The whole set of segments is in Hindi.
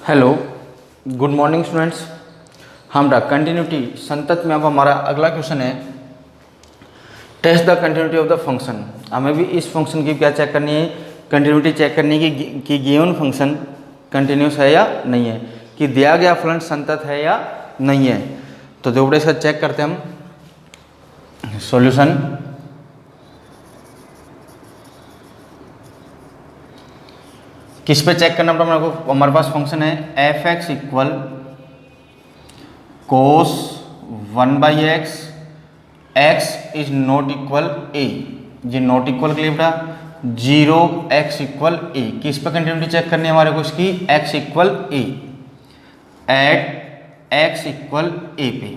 Hello, good morning students. हमारा कंटिन्यूटी संतत में अब हमारा अगला क्वेश्चन है, test the continuity of the function. हमें भी इस फंक्शन की क्या चेक करनी है, कंटिन्यूटी चेक करनी है कि गिवन फंक्शन कंटिन्यूस है या नहीं है, कि दिया गया फलन संतत है या नहीं है। तो देखो इसका चेक करते हैं हम सॉल्यूशन। किस पे चेक करना पड़ा मेरे को, हमारे पास फंक्शन है f x equal cos 1/x, x is not equal a, ये नॉट इक्वल के लिए बेटा 0x इक्वल ए। किस पे कंटिन्यूटी चेक करनी है हमारे को इसकी, x equal A, eight x equal a पे।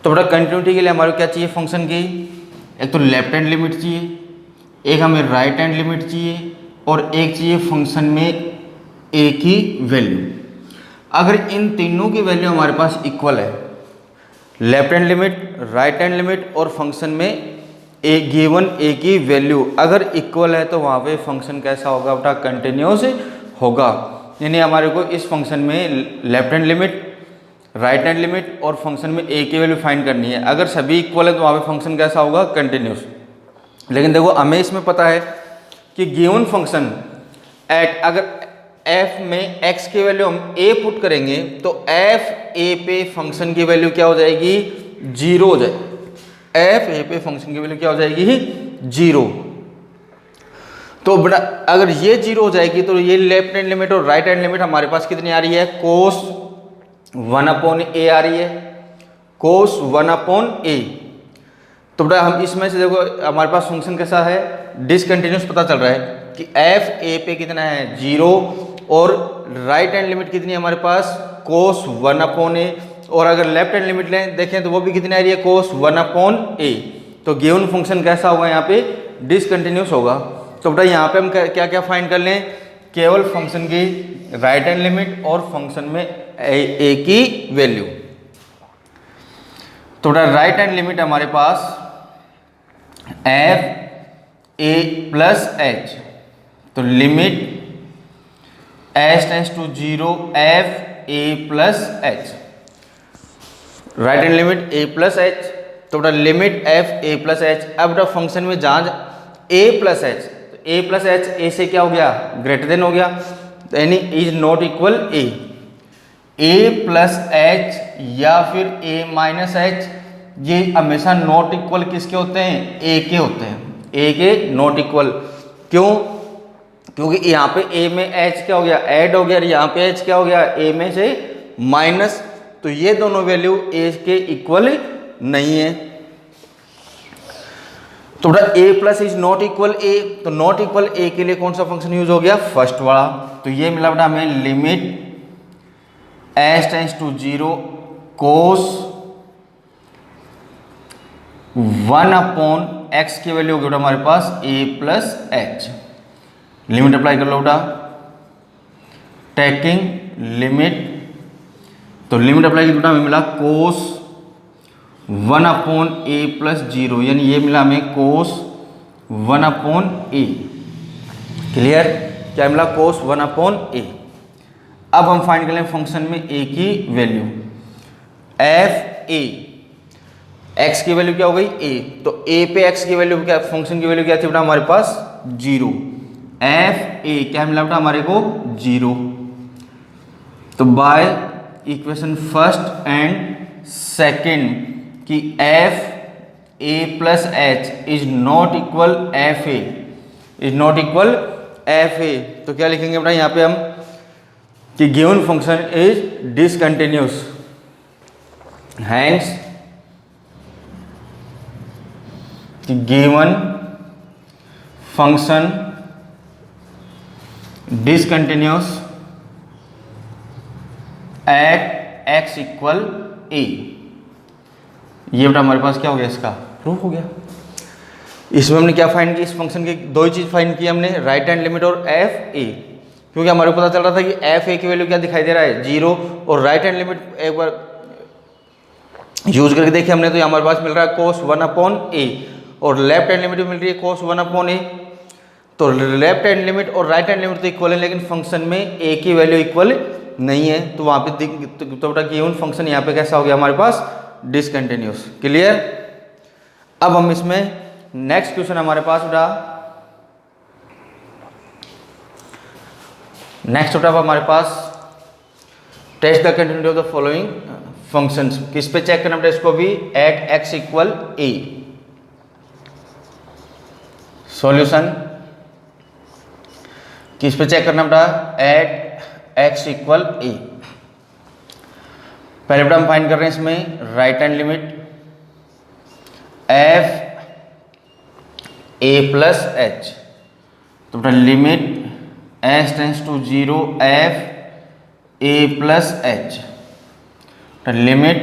तो बेटा कंटिन्यूटी के लिए हमारे को क्या चाहिए फंक्शन की, एक तो लेफ्ट हैंड लिमिट चाहिए, एक हमें राइट हैंड लिमिट चाहिए, और एक चाहिए फंक्शन में ए की वैल्यू। अगर इन तीनों की वैल्यू हमारे पास इक्वल है, left hand limit, right hand limit और फंक्शन में ए गिवन ए की वैल्यू अगर इक्वल है, तो वहाँ पे फंक्शन कैसा होगा बेटा, कंटिन्यूस होगा। यानी हमारे को इस फंक्शन में left hand limit, right hand limit और फंक्शन में ए की वैल्यू फाइंड करनी है। अगर सभी इक्वल है तो वहाँ पे फंक्शन कैसा होगा, कंटिन्यूस। लेकिन देखो हमें इसमें पता है कि गिवन फंक्शन एट, अगर f में x की वैल्यू हम a पुट करेंगे तो f a पे फंक्शन की वैल्यू क्या हो जाएगी, 0 हो जाएगी। f a पे फंक्शन की वैल्यू क्या हो जाएगी, 0। तो बेटा अगर ये 0 हो जाएगी तो ये लेफ्ट हैंड लिमिट और राइट हैंड लिमिट हमारे पास कितनी आ रही है, cos 1/a आ रही है, cos 1/a। तो बेटा हम इसमें से देखो हमारे पास फंक्शन कैसा है, डिसकंटिन्यूस पता चल रहा है कि एफ ए पे कितना है, 0, और राइट हैंड लिमिट कितनी है हमारे पास, cos 1/a, और अगर लेफ्ट हैंड लिमिट लें देखें तो वो भी कितनी आ रही है, cos 1/a। तो गिवन फंक्शन कैसा होगा, यहाँ पे डिसकंटिन्यूस होगा। तो बेटा यहाँ पे हम क्या क्या फाइंड कर लें, केवल फंक्शन की राइट हैंड लिमिट और फंक्शन में ए की वैल्यू। तो बेटा राइट हैंड लिमिट हमारे पास एफ ए प्लस एच, तो limit h tends to 0 f a plus h, right hand limit a plus h. तो बेटा limit f a plus h. अब बेटा फंक्शन में जहाँ ए प्लस एच, तो ए प्लस एच ए से क्या हो गया, ग्रेटर देन हो गया, तो यानी is not equal A plus H या फिर ए माइनस एच, ये हमेशा नॉट इक्वल किसके होते हैं, ए के होते हैं, ए के नॉट इक्वल। क्यों, क्योंकि यहाँ पे ए में एच क्या हो गया, ऐड हो गया, और यहाँ पे एच क्या हो गया, ए में से माइनस, तो ये दोनों वैल्यू ए के इक्वल नहीं है। तो बेटा ए plus is not equal a, तो नॉट इक्वल ए के लिए कौन सा फंक्शन यूज हो गया, फर्स्ट वाला। तो ये मिला बेटा हमें limit h tends to 0 cos 1/x की वैल्यू होगी बेटा हमारे पास a plus h. Limit apply कर लो बेटा, टेकिंग लिमिट, तो लिमिट अप्लाई की बेटा हमें मिला कोस 1/a प्लस 0, यानी ये मिला हमें कोस 1/a। क्लियर, क्या मिला, कोस 1/a। अब हम फाइंड कर लें फंक्शन में a की वैल्यू, एफ ए, x की वैल्यू क्या हो गई, a, तो a पे x की वैल्यू क्या, फंक्शन की वैल्यू क्या थी बेटा हमारे पास, 0, एफ ए क्या मिला बेटा हमारे को, 0। तो by equation first and second कि f a plus h is not equal f a, is not equal f a, तो क्या लिखेंगे बेटा यहाँ पे हम कि given function is discontinuous, hence given function discontinuous at x equal a. ये बेटा हमारे पास क्या हो गया, इसका प्रूफ हो गया। इसमें हमने क्या फाइंड किया, इस फंक्शन की दो ही चीज फाइंड की हमने, राइट हैंड लिमिट और एफ ए, क्योंकि हमारे को पता चल रहा था कि एफ ए की वैल्यू क्या दिखाई दे रहा है, 0, और राइट हैंड लिमिट एक बार यूज करके देखिए हमने, तो हमारे पास मिल रहा है cos 1/a, और लेफ्ट हैंड लिमिट मिल रही है cos 1/a। तो लेफ्ट हैंड लिमिट और राइट हैंड लिमिट तो इक्वल है, लेकिन फंक्शन में ए की वैल्यू इक्वल नहीं है, तो वहाँ पे तो बेटा गिवन फंक्शन यहाँ पे कैसा हो गया हमारे पास, डिसकंटिन्यूस। क्लियर। अब हम इसमें नेक्स्ट क्वेश्चन हमारे पास बेटा, नेक्स्ट बेटा हमारे पास test the continuity of the following functions. किस पे चेक करना बेटा इसको भी, at x equal a. Solution किस पे चेक करना बेटा, एट एक्स इक्वल ए। पहले बेटा हम फाइंड कर रहे हैं इसमें right hand limit f a plus h, तो बेटा limit h tends to 0 f a plus h, limit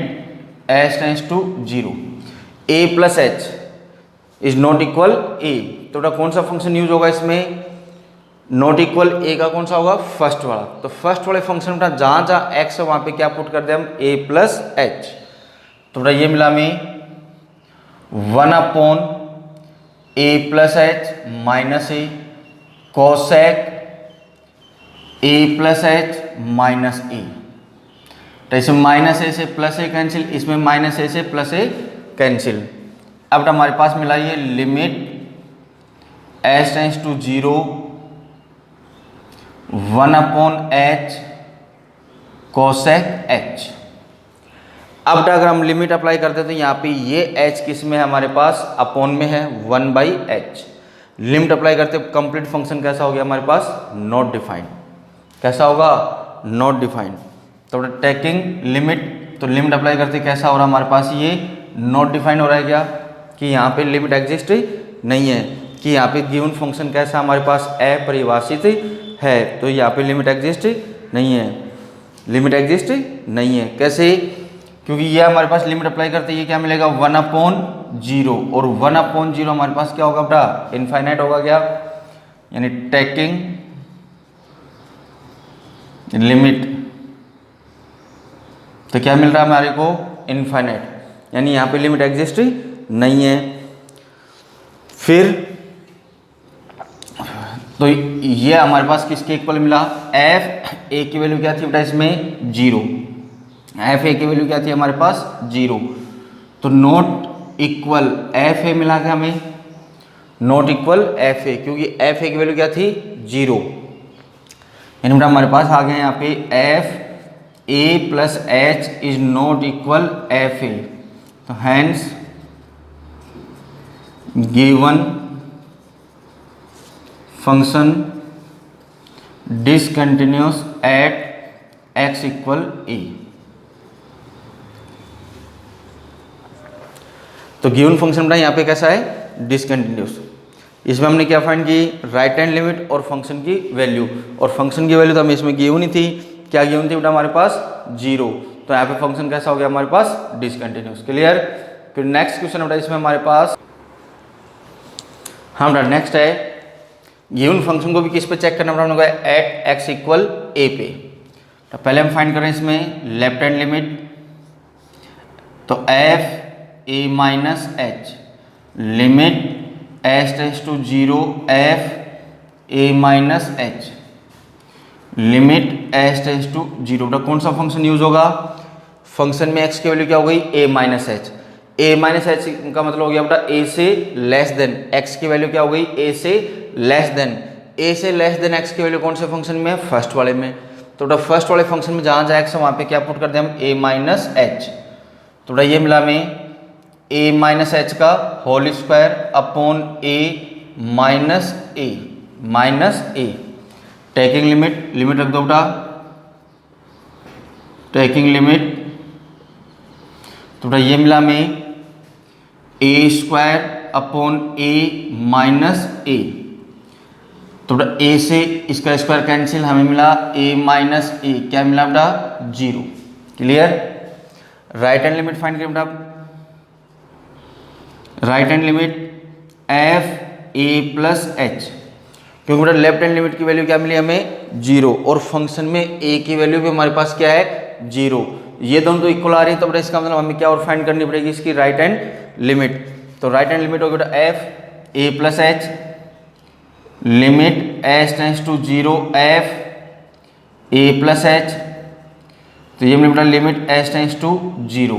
h tends to 0 a plus h is not equal a, तो बेटा कौन सा फंक्शन यूज होगा इसमें, नॉट इक्वल ए का कौन सा होगा, फर्स्ट वाला। तो फर्स्ट वाले फंक्शन बेटा जहां जहां एक्स है वहां पे क्या पुट कर दे हम, ए प्लस एच, तो बेटा ये मिला हमें 1 upon a plus h minus a cosec a plus h minus a, तो इसमें माइनस ए से प्लस ए कैंसिल, इसमें माइनस ए से प्लस ए कैंसिल। अब हमारे पास मिला ये limit h tends to 0 1 upon h cosec h. अब अगर हम लिमिट अप्लाई करते हैं तो यहाँ पे ये एच किस में है हमारे पास, अपॉन में है 1 बाई एच। लिमिट अप्लाई करते कंप्लीट फंक्शन कैसा हो गया हमारे पास, नॉट डिफाइंड। कैसा होगा, नॉट डिफाइंड। तो टेकिंग लिमिट, तो लिमिट अप्लाई करते कैसा हो रहा है हमारे पास, ये नॉट डिफाइंड हो रहा है क्या, कि यहाँ पे लिमिट एग्जिस्ट नहीं है, कि यहाँ पे गिवन फंक्शन कैसा हमारे पास अपरिभाषित है, तो यहाँ पे लिमिट एग्जिस्ट नहीं है, लिमिट एग्जिस्ट नहीं है। कैसे, क्योंकि ये हमारे पास लिमिट अप्लाई करते ये क्या मिलेगा 1 अपॉन 0, और 1 अपॉन 0 हमारे पास क्या होगा बेटा, इनफाइनाइट होगा क्या, यानी टेकिंग लिमिट, तो क्या मिल रहा है हमारे को, इनफाइनाइट, यानी यहाँ पे लिमिट एग्जिस्ट नहीं है। फिर तो ये हमारे पास किसके इक्वल मिला, एफ ए की वैल्यू क्या थी बेटा इसमें 0, एफ ए की वैल्यू क्या थी हमारे पास 0, तो नॉट इक्वल एफ ए मिला क्या हमें, नॉट इक्वल एफ ए, क्योंकि एफ ए की वैल्यू क्या थी 0, यानी बेटा हमारे पास आ गया यहाँ पे f a plus h is not equal f a, तो hence given function discontinuous at x equal a. तो गिवन फंक्शन बेटा यहाँ पे कैसा है, डिसकंटिन्यूअस। इसमें हमने क्या फाइंड की, राइट हैंड लिमिट और फंक्शन की वैल्यू, और फंक्शन की वैल्यू तो हमें इसमें गिवन ही थी, क्या गिवन थी बेटा हमारे पास 0, तो यहाँ पे फंक्शन कैसा हो गया हमारे पास, डिसकंटिन्यूअस। क्लियर। फिर नेक्स्ट क्वेश्चन बेटा इसमें हमारे पास, हाँ बेटा नेक्स्ट है, गिवन फंक्शन को भी किस पे चेक करना होगा, एट एक्स इक्वल ए पे। तो पहले हम फाइंड करें इसमें लेफ्ट हैंड लिमिट, तो f a minus h, limit h tends to 0 f a minus h, limit h tends to 0। कौन सा फंक्शन यूज होगा, फंक्शन में एक्स की वैल्यू क्या हो गई, a minus h, a minus h का मतलब हो गया बेटा ए से लेस देन, एक्स की वैल्यू क्या हो गई, ए से लेस देन, ए से लेस देन एक्स की वैल्यू कौन से फंक्शन में है, फर्स्ट वाले में। तो बेटा फर्स्ट वाले फंक्शन में जहां जहां एक्स है वहां पे क्या पुट कर दें हम, ए माइनस एच, तो बेटा ये मिला हमें ए माइनस एच का होल स्क्वायर अपॉन ए माइनस ए, टेकिंग लिमिट, लिमिट रख दो बेटा, टेकिंग लिमिट, तो बेटा ये मिला हमें ए square upon A minus a, तो बेटा ए से इसका स्क्वायर कैंसिल, हमें मिला ए माइनस ए, क्या मिला बेटा 0। Clear. Right hand limit find करें बेटा, right hand limit f a plus H, क्योंकि बेटा लेफ्ट हैंड लिमिट की वैल्यू क्या मिली हमें 0, और फंक्शन में ए की वैल्यू भी हमारे पास क्या है 0, ये दोनों तो इक्वल आ रही है, तो बेटा इसका मतलब हमें क्या और फाइंड करनी पड़ेगी इसकी राइट हैंड लिमिट। तो राइट हैंड लिमिट होगी बेटा f a plus h limit h tends to 0 f a plus h, तो ये बेटा limit h tends to 0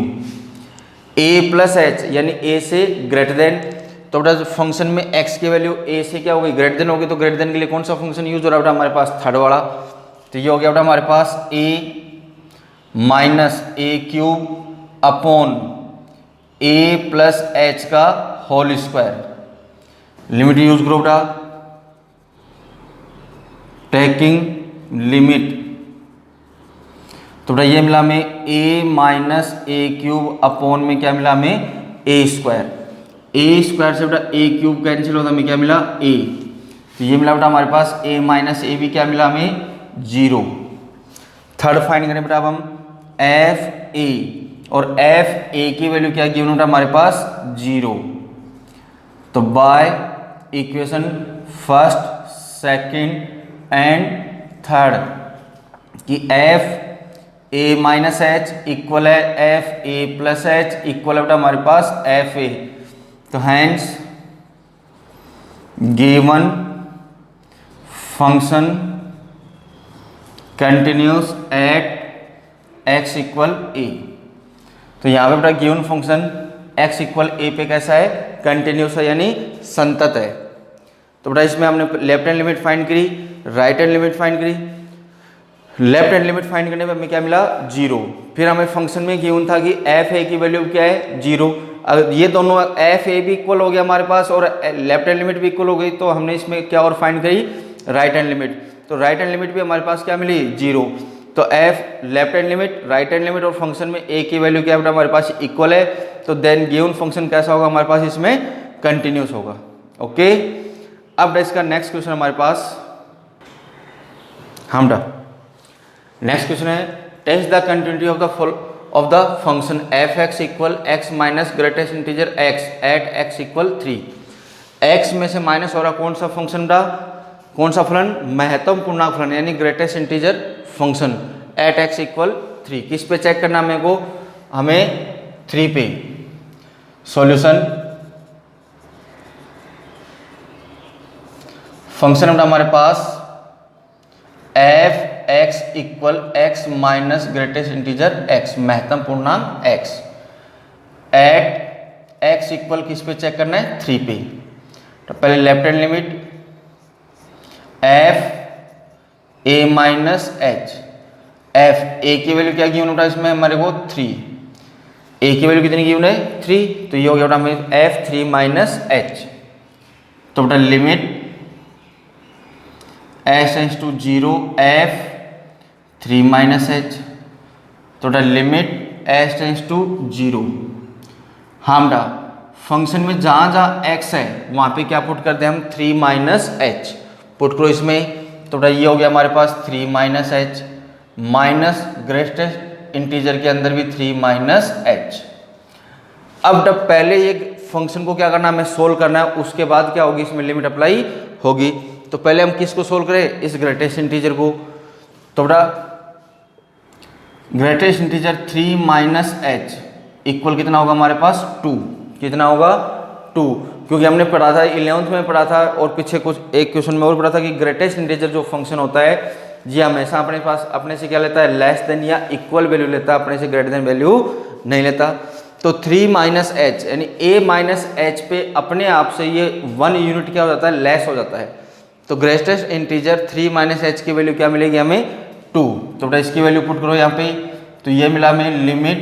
a plus h यानी ए से ग्रेटर देन, तो बेटा फंक्शन में एक्स की वैल्यू ए से क्या होगी, ग्रेटर देन होगी, तो ग्रेटर देन के लिए कौन सा फंक्शन यूज हो रहा है बेटा, हमारे पास थर्ड वाला, तो ये हो गया बेटा हमारे पास ए minus A cube upon a plus h का होल स्क्वायर, लिमिट यूज करो बेटा, टेकिंग लिमिट, तो बेटा ये मिला हमें ए माइनस ए क्यूब अपॉन में क्या मिला हमें ए स्क्वायर, ए स्क्वायर से बेटा ए क्यूब कैंसिल होता हमें क्या मिला ए, तो ये मिला बेटा हमारे पास ए माइनस ए भी क्या मिला हमें 0। थर्ड फाइंड करें बेटा अब हम एफ ए, और एफ ए की वैल्यू क्या गिवन बेटा हमारे पास 0, तो by equation first second and third कि f a minus h equal है f a plus h equal है बेटा हमारे पास एफ ए, तो hence given function continuous at x equal a, तो यहाँ पे बेटा given function x equal a पे कैसा है, कंटिन्यूस है यानी संतत है। तो बेटा इसमें हमने लेफ्ट हैंड लिमिट फाइंड करी, राइट हैंड लिमिट फाइंड करी, लेफ्ट हैंड लिमिट फाइंड करने पे हमें क्या मिला 0, फिर हमें फंक्शन में गिवन था कि एफ ए की वैल्यू क्या है 0, अगर ये दोनों एफ ए भी इक्वल हो गया हमारे पास और लेफ्ट हैंड लिमिट भी इक्वल हो गई, तो हमने इसमें क्या और फाइंड करी राइट हैंड लिमिट, तो राइट हैंड लिमिट भी हमारे पास क्या मिली 0, तो F left hand limit right hand limit और फंक्शन में ए की वैल्यू क्या बेटा हमारे पास इक्वल है, तो देन गिवन फंक्शन कैसा होगा हमारे पास इसमें कंटिन्यूस होगा। ओके, अब इसका नेक्स्ट क्वेश्चन हमारे पास नेक्स्ट क्वेश्चन है test the continuity of the function f x equal x minus greatest integer x at x equal 3, x में से माइनस हो रहा कौन सा फंक्शन था, कौन सा फलन, महत्तम पूर्णांक फलन यानी greatest integer function at x equal 3, किस पे चेक करना मेरे को, हमें 3 पे। सॉल्यूशन फंक्शन हमारे पास f x equal x minus greatest integer x, महत्तम पूर्णांक एक्स, एट एक्स इक्वल किस पे चेक करना है 3 पे, तो पहले left hand limit f a minus H, F A की वैल्यू क्या गिवन होता है इसमें हमारे को 3, ए की वैल्यू कितनी गिवन है 3, तो ये हो गया हमें एफ 3 माइनस एच, तो बेटा limit h tends to 0 f 3 minus h, तो लिमिट एच टेंस टू 0। हाँ बेटा फंक्शन में जहाँ जहाँ एक्स है वहाँ पे क्या पुट करते हैं हम 3 माइनस एच पुट करो इसमें, तो बेटा ये हो गया हमारे पास 3 minus h minus greatest integer के अंदर भी 3 माइनस एच। अब बेटा पहले एक फंक्शन को क्या करना है, हमें सोल्व करना है, उसके बाद क्या होगी इसमें लिमिट अप्लाई होगी। तो पहले हम किसको सोल्व करें, इस ग्रेटेस्ट इंटीजर को, तो बेटा greatest integer 3 minus h equal कितना होगा हमारे पास 2, कितना होगा 2, क्योंकि हमने पढ़ा था 11th में पढ़ा था और पीछे कुछ एक क्वेश्चन में और पढ़ा था कि ग्रेटेस्ट इंटीजर जो फंक्शन होता है जी हमेशा अपने पास अपने से क्या लेता है, लेस देन या इक्वल वैल्यू लेता है, अपने से ग्रेटर देन वैल्यू नहीं लेता। तो 3 माइनस एच यानी ए माइनस एच पे अपने आप से ये 1 यूनिट क्या हो जाता है, लेस हो जाता है। तो ग्रेटेस्ट इंटीजर 3 माइनस एच की वैल्यू क्या मिलेगी हमें 2, तो बेटा इसकी वैल्यू पुट करो यहाँ पे, तो ये मिला हमें limit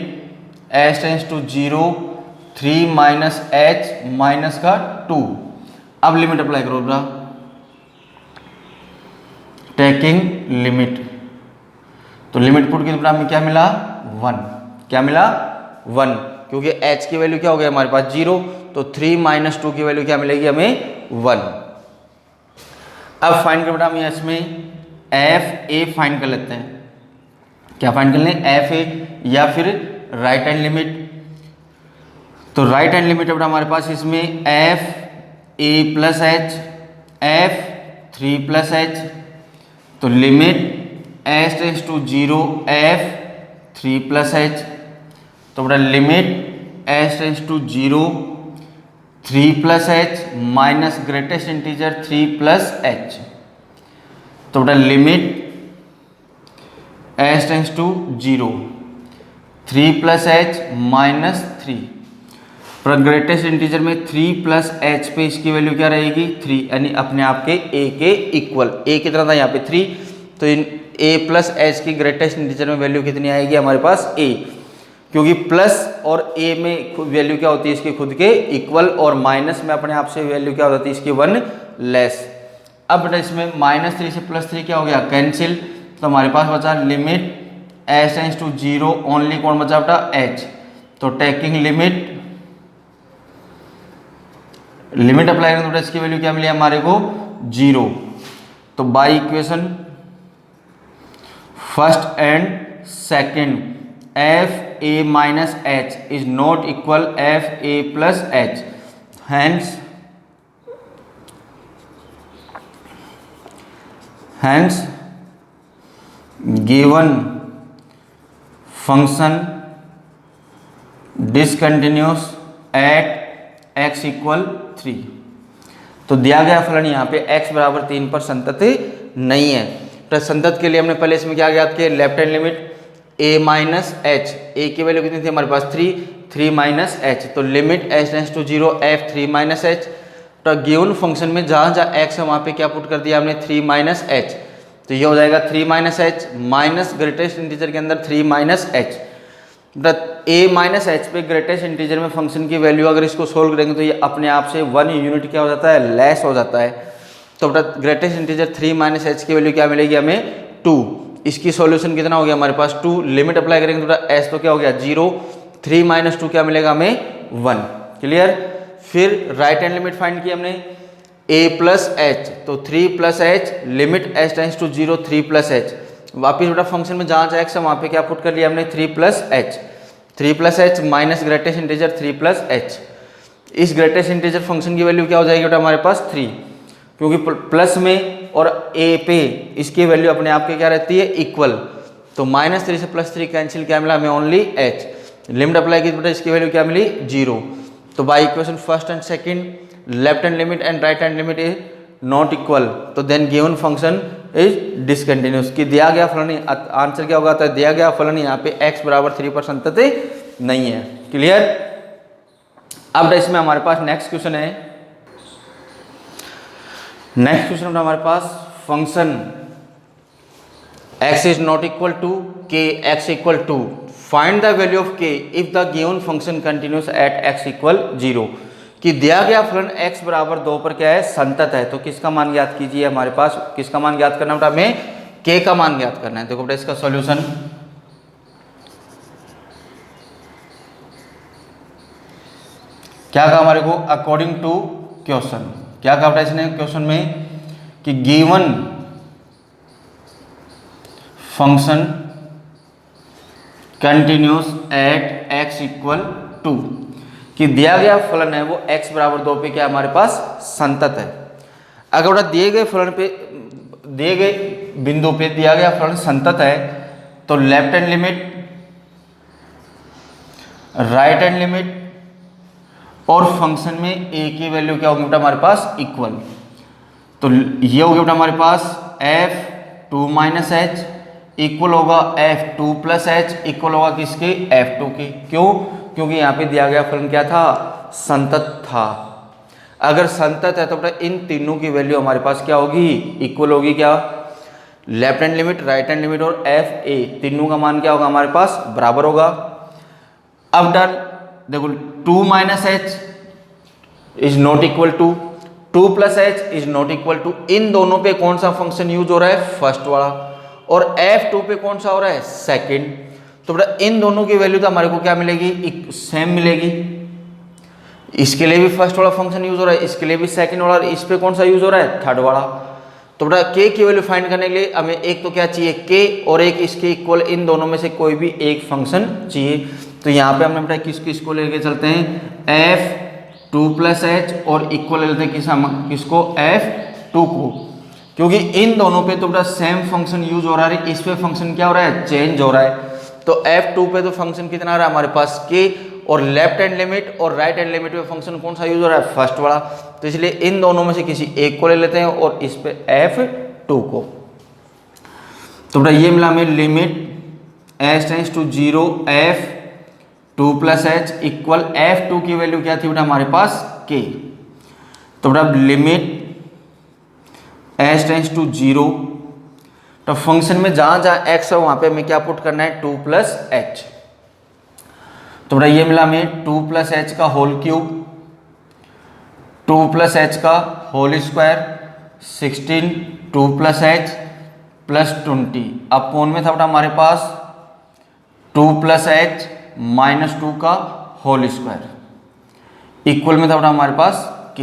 h tends to 0 3 minus h minus का 2। अब लिमिट अप्लाई करो बेटा, टेकिंग लिमिट, तो लिमिट पुट की बेटा हमें क्या मिला 1, क्या मिला 1, क्योंकि h की वैल्यू क्या हो गया हमारे पास 0, तो 3 माइनस 2 की वैल्यू क्या मिलेगी हमें 1। अब फाइंड कर बेटा हम इसमें एफ ए फाइंड कर लेते हैं, क्या फाइंड कर लें एफ ए या फिर राइट हैंड लिमिट। तो राइट हैंड लिमिट बेटा हमारे पास इसमें f a plus h f 3 plus h, तो limit h tends to 0 f 3 plus h, तो बेटा limit h tends to 0 3 plus h minus greatest integer 3 plus h. तो बेटा limit h tends to 0, 3 plus h minus 3, पर ग्रेटेस्ट इंटीजर में 3 प्लस एच पे इसकी वैल्यू क्या रहेगी 3, यानी अपने आप के ए के इक्वल। ए कितना था यहाँ पे 3, तो इन ए प्लस एच की ग्रेटेस्ट इंटीजर में वैल्यू कितनी आएगी हमारे पास ए, क्योंकि प्लस और ए में वैल्यू क्या होती है इसकी खुद के इक्वल, और माइनस में अपने आप से वैल्यू क्या होती है इसकी 1 लेस। अब बेटा इसमें -3 से +3 क्या हो गया कैंसिल, तो हमारे पास बचा limit h tends to 0 only कौन बचा बेटा एच। तो टेकिंग लिमिट अप्लाई करें तो इसकी वैल्यू क्या मिली हमारे को 0। तो by equation first and second f a minus h is not equal f a plus h, hence given function discontinuous at x equal 3। तो दिया गया फलन यहाँ पे x बराबर 3 पर संतत नहीं है। तो संतत के लिए हमने पहले इसमें क्या ज्ञात किया, left hand limit a minus h, a की वैल्यू कितनी थी हमारे पास 3 माइनस एच, तो limit h tends to 0 f 3 minus h. तो गिवन फंक्शन में जहाँ जहाँ x है वहाँ पे क्या पुट कर दिया हमने 3 माइनस एच, तो ये हो जाएगा 3 minus h minus greatest integer के अंदर 3 minus h. A minus H पे ग्रेटेस्ट इंटीजर में फंक्शन की वैल्यू अगर इसको सोल्व करेंगे तो ये अपने आप से 1 यूनिट क्या हो जाता है लेस हो जाता है। तो ग्रेटेस्ट इंटीजर 3 माइनस एच की वैल्यू क्या मिलेगी हमें 2। इसकी सॉल्यूशन कितना हो गया हमारे पास 2, लिमिट अप्लाई करेंगे तो एच तो क्या हो गया 0, 3 माइनस 2 क्या मिलेगा हमें 1। क्लियर। फिर राइट हैंड लिमिट फाइंड की हमने a प्लस एच, तो 3 plus h limit h tends to 0 3 plus h. वापिस बेटा फंक्शन में जहाँ जहाँ x है वहाँ पे क्या पुट कर लिया हमने 3 plus h minus greatest integer 3 plus H. इस ग्रेटेस्ट इंटीजर फंक्शन की वैल्यू क्या हो जाएगी बेटा हमारे पास 3, क्योंकि प्लस में और a पे इसकी वैल्यू अपने आप के क्या रहती है इक्वल। तो -3 से +3 कैंसिल क्या मिला हमें ओनली h, लिमिट अप्लाई की बेटा इसकी वैल्यू क्या मिली 0। तो by equation first and second left hand limit and right hand limit is not equal, तो then given function is discontinuous. कि दिया गया फलन, आंसर क्या होगा, तो दिया गया फलन यहाँ पे x बराबर 3 पर संतत नहीं है। क्लियर। अब इसमें हमारे पास नेक्स्ट क्वेश्चन है, नेक्स्ट क्वेश्चन में हमारे पास function x is not equal to k x equal to find the value of k if the given function continuous at x equal 0। कि दिया गया फलन x बराबर 2 पर क्या है संतत है। तो किसका मान ज्ञात कीजिए, हमारे पास किसका मान ज्ञात करना बेटा हमें k का मान ज्ञात करना है। देखो बेटा इसका सॉल्यूशन क्या कहा हमारे को, अकॉर्डिंग टू क्वेश्चन क्या कहा बेटा इसने क्वेश्चन में कि given function continuous at x equal 2, कि दिया गया फलन है वो x बराबर 2 पे क्या हमारे पास संतत है। अगर बेटा दिए गए फलन पे, दिए गए बिंदु पे दिया गया फलन संतत है तो left hand limit right hand limit और फंक्शन में a की वैल्यू क्या होगी बेटा हमारे पास इक्वल। तो ये होगी बेटा हमारे पास f2 माइनस एच इक्वल होगा f2 प्लस एच इक्वल होगा किसके f2 के। क्यों, क्योंकि यहाँ पे दिया गया फलन क्या था संतत था। अगर संतत है तो बेटा इन तीनों की वैल्यू हमारे पास क्या होगी इक्वल होगी, क्या left hand limit right hand limit और एफ ए तीनों का मान क्या होगा हमारे पास बराबर होगा। अब डन देखो 2 minus h is not equal to 2 plus h is not equal to, इन दोनों पे कौन सा फंक्शन यूज हो रहा है फर्स्ट वाला, और f2 पे कौन सा हो रहा है सेकंड। तो बेटा इन दोनों की वैल्यू तो हमारे को क्या मिलेगी सेम मिलेगी। इसके लिए भी फर्स्ट वाला फंक्शन यूज हो रहा है, इसके लिए भी सेकंड वाला, इस पे कौन सा यूज हो रहा है थर्ड वाला। तो बेटा k की वैल्यू फाइंड करने के लिए हमें एक तो क्या चाहिए k और एक इसके इक्वल, इन दोनों में से कोई भी एक फंक्शन चाहिए। तो यहाँ पे हमने बेटा किसको लेके चलते हैं f2 प्लस एच और इक्वल लेते हैं किसको f2 को, क्योंकि इन दोनों पे तो बेटा सेम फंक्शन यूज हो रहा है, इस पे फंक्शन क्या हो रहा है चेंज हो रहा है। तो f2 पे तो फंक्शन कितना आ रहा है हमारे पास k और लेफ्ट हैंड लिमिट और राइट हैंड लिमिट में फंक्शन कौन सा यूज हो रहा है, फर्स्ट वाला। तो इसलिए इन दोनों में से किसी एक को ले लेते हैं और इस पे f2 को। तो बेटा ये मिला हमें limit h tends to 0 f2 plus h equal f2 की वैल्यू क्या थी बेटा हमारे पास k। तो बेटा लिमिट h टेंड्स टू 0, तो फंक्शन में जहां जहां x है वहां पे हमें क्या पुट करना है 2 प्लस h। तो बेटा ये मिला हमें 2 प्लस h का होल क्यूब, 2 प्लस h का whole square 16, 2 plus h plus 20 upon में था बेटा हमारे पास 2 प्लस h माइनस 2 का होल स्क्वायर इक्वल में था बेटा हमारे पास k।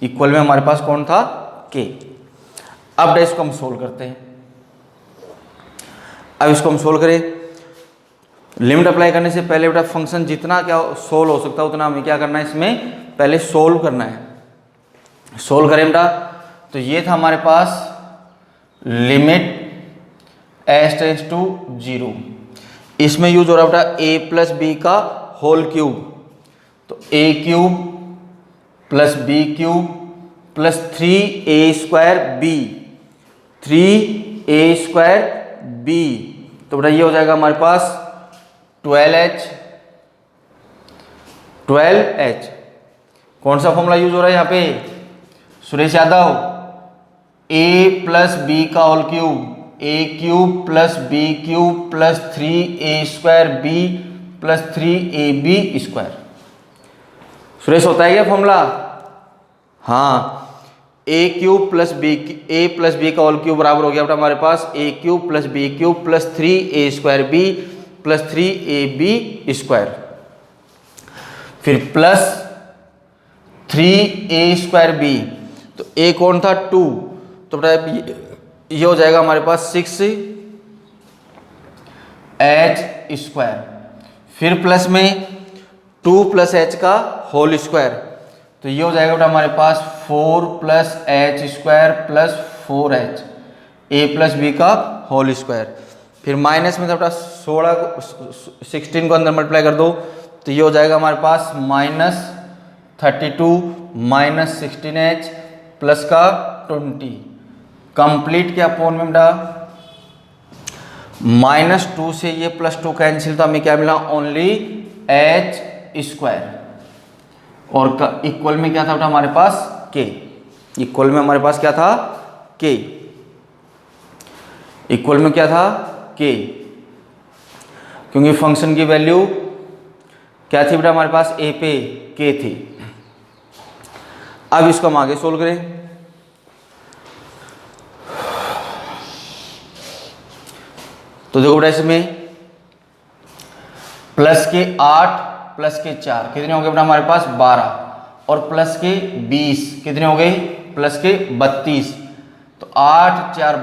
इक्वल में हमारे पास कौन था k। अब इसको हम सोल्व करते हैं। अब इसको हम सोल्व करें, लिमिट अप्लाई करने से पहले बेटा फंक्शन जितना क्या सोल्व हो सकता है उतना हमें क्या करना है, इसमें पहले सोल्व करना है। सोल्व करें बेटा, तो ये था हमारे पास लिमिट h टेंड्स टू 0, इसमें यूज हो रहा है बेटा a प्लस बी का होल क्यूब, तो a cube plus b cube plus 3a square b, 3a square b। तो बेटा ये हो जाएगा हमारे पास 12h। कौन सा फॉर्मूला यूज हो रहा है यहाँ पे Suresh Yadav, a plus b का whole cube, a cube plus b cube plus 3a square b plus 3ab square. Suresh होता है क्या फॉर्मूला? हाँ, a क्यूब प्लस बी का होल क्यूब बराबर हो गया बेटा हमारे पास a cube plus b cube plus 3a square b plus 3ab square, फिर प्लस 3a स्क्वायर b, तो a कौन था 2, तो बेटा ये हो जाएगा हमारे पास 6h स्क्वायर, फिर प्लस में 2 प्लस h का होल स्क्वायर, तो ये हो जाएगा बेटा हमारे पास 4 plus h square plus 4h a plus b का होल स्क्वायर, फिर माइनस में बेटा 16 को अंदर मल्टीप्लाई कर दो, तो ये हो जाएगा हमारे पास -32 माइनस 16h प्लस का 20 कंप्लीट के अपोन में बेटा -2 से ये +2 कैंसिल, तो हमें क्या मिला ओनली h स्क्वायर, और इक्वल में क्या था बेटा हमारे पास k। इक्वल में हमारे पास क्या था k, इक्वल में क्या था k, क्योंकि फंक्शन की वैल्यू क्या थी बेटा हमारे पास a पे k थी। अब इसको हम आगे सोल्व करें, तो देखो बेटा इसमें प्लस के 8 प्लस के 4 कितने हो गए बेटा हमारे पास 12, और प्लस के 20 कितने हो गए प्लस के 32, तो 8 4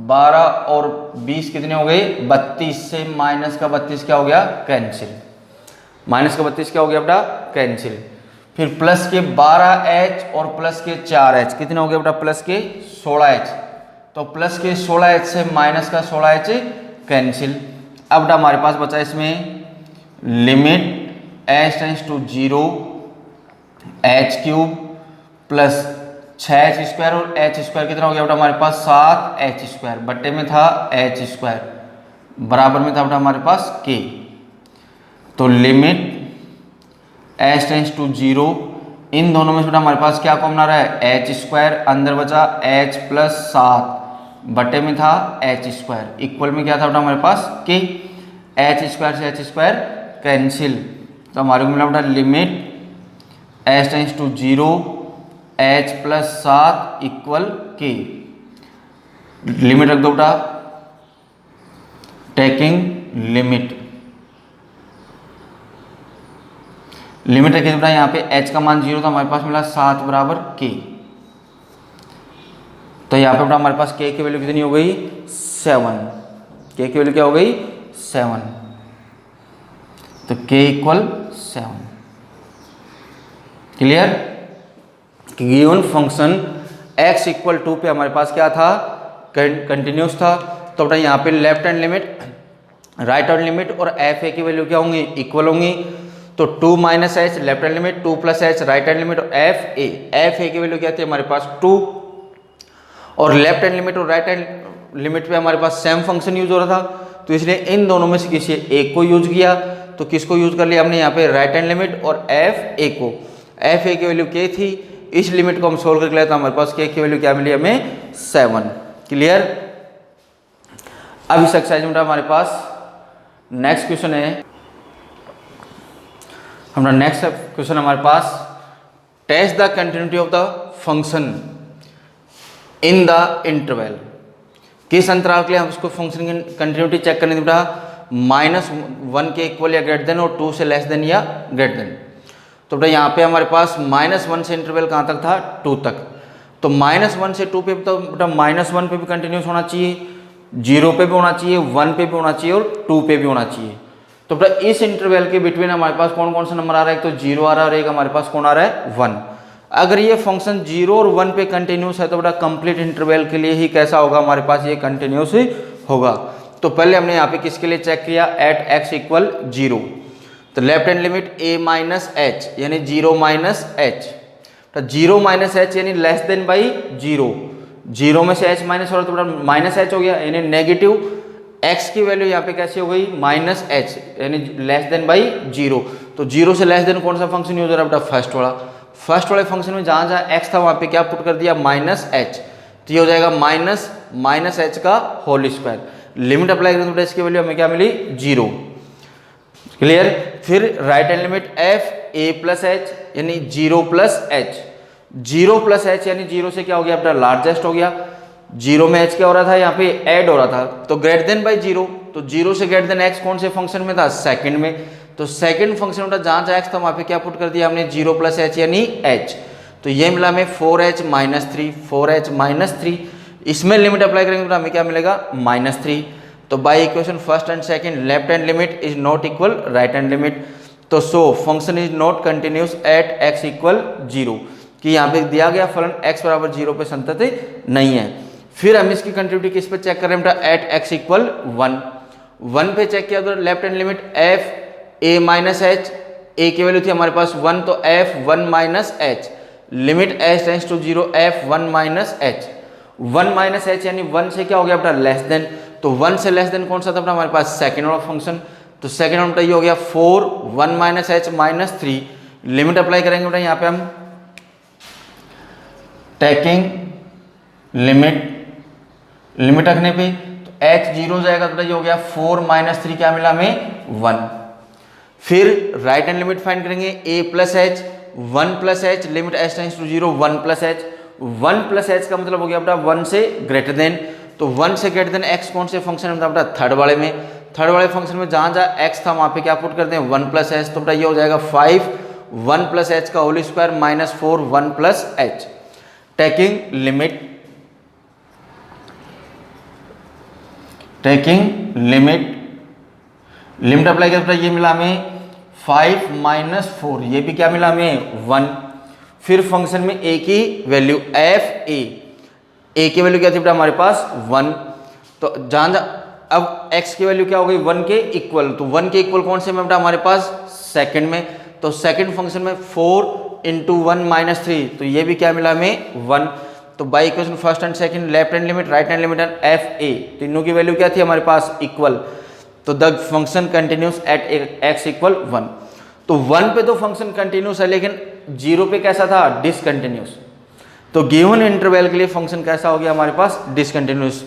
12 और 20 कितने हो गए 32, से माइनस का 32 क्या हो गया कैंसिल, माइनस का 32 क्या हो गया बेटा कैंसिल, फिर प्लस के 12h और प्लस के 4h कितने हो गए बेटा प्लस के 16h, तो प्लस के 16h से माइनस का 16h कैंसिल। अब बेटा हमारे पास बचा इसमें limit h tends to 0 h cube plus 6h square, और h स्क्वायर कितना हो गया बेटा हमारे पास 7h स्क्वायर, बट्टे में था h स्क्वायर, बराबर में था बेटा हमारे पास k। तो लिमिट h टेंड्स टू 0, इन दोनों में बेटा हमारे पास क्या कॉमन आ रहा है h स्क्वायर, अंदर बचा h प्लस 7 बटे में था h स्क्वायर, इक्वल में क्या था बेटा हमारे पास k, h स्क्वायर से h स्क्वायर कैंसिल, तो हमारे को मिला बेटा limit h tends to 0 h plus 7 equal k। Limit रख दो बेटा, टेकिंग लिमिट रखिए बेटा, यहाँ पे h का मान 0 था, हमारे पास मिला 7 बराबर k, तो यहाँ पे बेटा हमारे पास k की वैल्यू कितनी हो गई 7, k की वैल्यू क्या हो गई 7, तो k equal 7। Clear? Given function x equal 2 पे हमारे पास क्या था कंटिन्यूस था, तो बेटा यहाँ पे left hand limit right hand limit और एफ ए की वैल्यू क्या होंगी, इक्वल होंगी। तो 2 minus H left hand limit, 2 plus h right hand limit और एफ ए की वैल्यू क्या थी हमारे पास 2, और लेफ्ट हैंड लिमिट और राइट हैंड लिमिट पे हमारे पास सेम फंक्शन यूज हो रहा था, तो इसलिए इन दोनों में से किसी एक को यूज किया। तो किसको यूज कर लिया हमने यहाँ पे, राइट हैंड लिमिट और एफ ए को। एफ ए की वैल्यू क्या थी, इस लिमिट को हम सोल्व करके लाए तो हमारे पास के की वैल्यू क्या मिली हमें 7। क्लियर। अब इस एक्सरसाइज में हमारे पास नेक्स्ट क्वेश्चन है, हमारा नेक्स्ट क्वेश्चन हमारे पास test the continuity of the function in the interval. किस अंतराल के लिए हम उसको फंक्शन की कंटिन्यूटी चेक करने बेटा, -1 के इक्वल या ग्रेटर देन और 2 से लेस देन या ग्रेटर देन। तो बेटा यहाँ पे हमारे पास -1 से इंटरवल कहाँ तक था, 2 तक। तो -1 से 2 पे तो बेटा -1 पे भी कंटिन्यूस होना चाहिए, 0 पे भी होना चाहिए, 1 पे भी होना चाहिए और 2 पे भी होना चाहिए। तो बेटा इस इंटरवल के बिटवीन हमारे पास कौन कौन सा नंबर आ रहा है, एक तो 0 आ रहा है और एक हमारे पास कौन आ रहा है 1। अगर ये फंक्शन 0 और 1 पे कंटिन्यूस है तो बेटा कंप्लीट इंटरवल के लिए ही कैसा होगा, हमारे पास ये कंटिन्यूस होगा। तो पहले हमने यहाँ पे किसके लिए चेक किया, एट x इक्वल 0। तो left hand limit a minus h यानी 0 माइनस एच, तो 0 माइनस एच यानी लेस देन बाई 0, 0 में से h माइनस हो रहा तो बेटा माइनस एच हो गया, यानी नेगेटिव x की वैल्यू यहाँ पे कैसे हो गई माइनस एच यानी लेस देन बाई 0। तो 0 से लेस देन कौन सा फंक्शन यूज हो रहा है बेटा, फर्स्ट वाला। फर्स्ट वाले फंक्शन में जहाँ जहाँ x था वहाँ पे क्या पुट कर दिया, माइनस एच, तो ये हो जाएगा माइनस एच का होल स्क्वायर। लिमिट अप्लाई करें तो बेटा इसकी वैल्यू हमें क्या मिली 0। क्लियर। फिर right hand limit f a plus h यानी 0 प्लस एच, 0 प्लस एच यानी 0 से क्या हो गया बेटा लार्जेस्ट हो गया, 0 में h क्या हो रहा था यहाँ पे ऐड हो रहा था, तो ग्रेटर देन बाई 0, तो 0 से ग्रेटर देन x कौन से फंक्शन में था, सेकंड में। तो सेकंड फंक्शन में जहाँ जहाँ x था वहाँ पे क्या पुट कर दिया हमने 0 प्लस एच यानी h, तो ये मिला हमें 4h माइनस 3, 4h माइनस 3। इसमें लिमिट अप्लाई करेंगे तो हमें क्या मिलेगा -3। तो by equation first and second left hand limit is not equal right hand limit, तो so function is not continuous at x equal 0, कि यहाँ पे दिया गया फलन x बराबर 0 पे संतत नहीं है। फिर हम इसकी कंटिन्यूटी किस पे चेक कर रहे हैं बेटा, एट x इक्वल 1 पे चेक किया तो left hand limit f a minus h, a की वैल्यू थी हमारे पास 1 तो f 1 minus h, limit h tends to 0 f 1 minus h, 1 minus h यानी 1 से क्या हो गया बेटा लेस देन, तो 1 से लेस देन कौन सा था हमारे पास सेकंड ऑर्डर फंक्शन, तो सेकंड ऑर्डर ये हो गया 4 1 minus h minus 3। Limit apply करेंगे बेटा यहाँ पे हम टेकिंग लिमिट रखने पे तो h 0 जाएगा तो ये हो गया 4 माइनस 3 क्या मिला हमें 1। फिर राइट हैंड लिमिट फाइंड करेंगे a plus h 1 plus h limit h tends to 0 1 plus h, 1 plus h का मतलब हो गया बेटा 1 से ग्रेटर देन, तो 1 से ग्रेटर देन x कौन से फंक्शन में था बेटा थर्ड वाले में, थर्ड वाले फंक्शन में जहाँ जहाँ x था वहाँ पे क्या पुट करते हैं 1 प्लस एच, तो बेटा ये हो जाएगा 5 1 प्लस एच का whole square minus 4 1 plus h. Taking limit apply करता है, ये मिला हमें 5 माइनस 4, ये भी क्या मिला हमें 1। फिर फंक्शन में a की वैल्यू f a की वैल्यू क्या थी बेटा हमारे पास 1, तो जहाँ अब x की वैल्यू क्या हो गई 1 के इक्वल, तो 1 के इक्वल कौन से में बेटा हमारे पास सेकंड में, तो सेकंड फंक्शन में 4 इंटू 1 माइनस 3, तो ये भी क्या मिला हमें 1। तो by equation first and second left hand limit right hand limit and F A तीनों की वैल्यू क्या थी हमारे पास इक्वल, तो the function continuous at x equal 1। तो 1 पे तो फंक्शन कंटिन्यूस है लेकिन 0 पे कैसा था डिसकंटिन्यूस, तो गिवन इंटरवल के लिए फंक्शन कैसा हो गया हमारे पास discontinuous.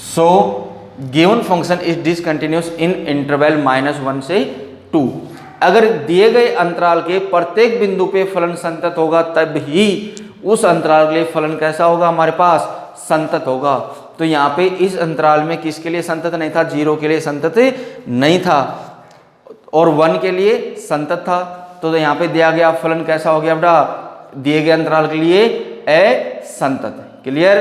So given function is discontinuous in interval -1 से 2। अगर दिए गए अंतराल के प्रत्येक बिंदु पे फलन संतत होगा तब ही उस अंतराल के लिए फलन कैसा होगा हमारे पास संतत होगा। तो यहाँ पे इस अंतराल में किसके लिए संतत नहीं था, 0 के लिए संतत नहीं था और 1 के लिए संतत था, तो यहाँ पे दिया गया फलन कैसा हो गया बेटा दिए गए अंतराल के लिए असंतत। क्लियर।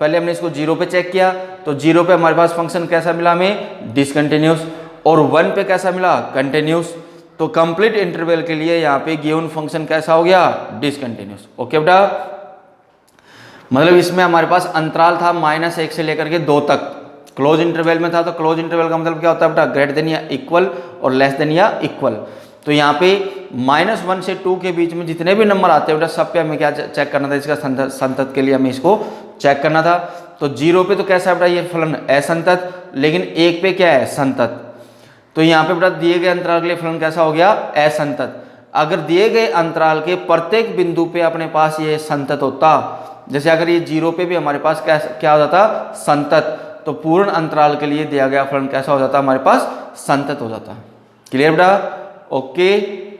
पहले हमने इसको 0 पे चेक किया तो 0 पे हमारे पास फंक्शन कैसा मिला हमें डिसकंटिन्यूस, और 1 पे कैसा मिला कंटिन्यूस, तो कंप्लीट इंटरवल के लिए यहाँ पे गिवन फंक्शन कैसा हो गया डिसकंटिन्यूस। ओके बेटा, मतलब इसमें हमारे पास अंतराल था -1 से लेकर के 2 तक, क्लोज इंटरवल में था तो क्लोज इंटरवल का मतलब क्या होता है बेटा, ग्रेटर देन या इक्वल और लेस देन या इक्वल। तो यहाँ पे -1 से 2 के बीच में जितने भी नंबर आते हैं बेटा सब पे हमें क्या चेक करना था, इसका संतत के लिए हमें इसको चेक करना था। तो 0 पे तो कैसा है बेटा ये फलन असंतत, लेकिन 1 पे क्या है संतत। तो यहाँ पे बेटा दिए गए अंतराल के लिए फलन कैसा हो गया, असंतत। अगर दिए गए अंतराल के प्रत्येक बिंदु पे अपने पास ये संतत होता, जैसे अगर ये 0 पे भी हमारे पास क्या हो जाता संतत, तो पूर्ण अंतराल के लिए दिया गया फलन कैसा हो जाता हमारे पास संतत हो जाता। क्लियर बेटा, ओके।